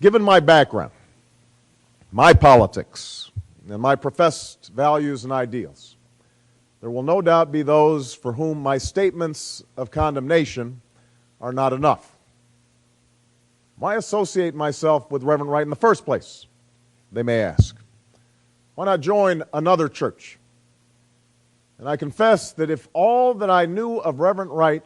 Given my background, my politics, and my professed values and ideals, there will no doubt be those for whom my statements of condemnation are not enough. Why associate myself with Reverend Wright in the first place, they may ask? Why not join another church? And I confess that if all that I knew of Reverend Wright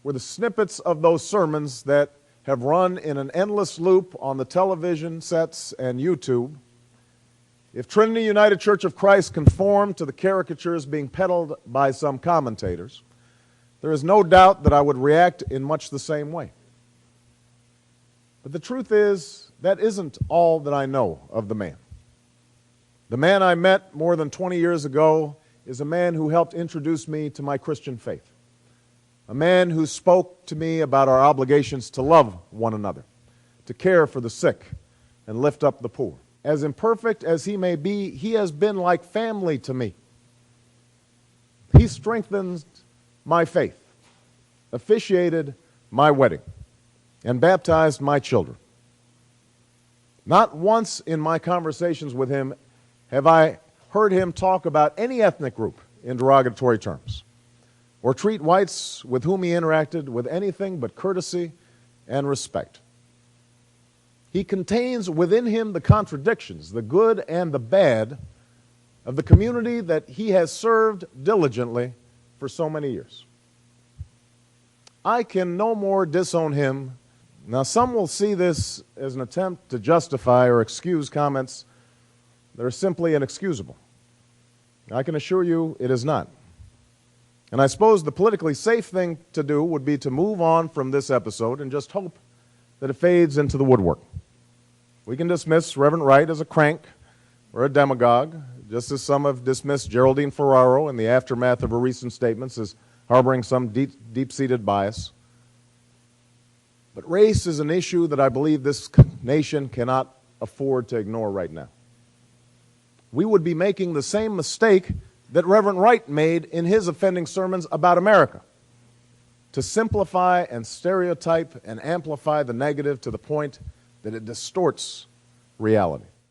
were the snippets of those sermons that have run in an endless loop on the television sets and YouTube, if Trinity United Church of Christ conformed to the caricatures being peddled by some commentators, there is no doubt that I would react in much the same way. But the truth is, that isn't all that I know of the man. The man I met more than 20 years ago is a man who helped introduce me to my Christian faith. A man who spoke to me about our obligations to love one another, to care for the sick, and lift up the poor. As imperfect as he may be, he has been like family to me. He strengthened my faith, officiated my wedding, and baptized my children. Not once in my conversations with him have I heard him talk about any ethnic group in derogatory terms, or treat whites with whom he interacted with anything but courtesy and respect. He contains within him the contradictions, the good and the bad, of the community that he has served diligently for so many years. I can no more disown him. Now, some will see this as an attempt to justify or excuse comments that are simply inexcusable. I can assure you it is not. And I suppose the politically safe thing to do would be to move on from this episode and just hope that it fades into the woodwork. We can dismiss Reverend Wright as a crank or a demagogue, just as some have dismissed Geraldine Ferraro in the aftermath of her recent statements as harboring some deep-seated bias. But race is an issue that I believe this nation cannot afford to ignore right now. We would be making the same mistake that Reverend Wright made in his offending sermons about America, to simplify and stereotype and amplify the negative to the point that it distorts reality.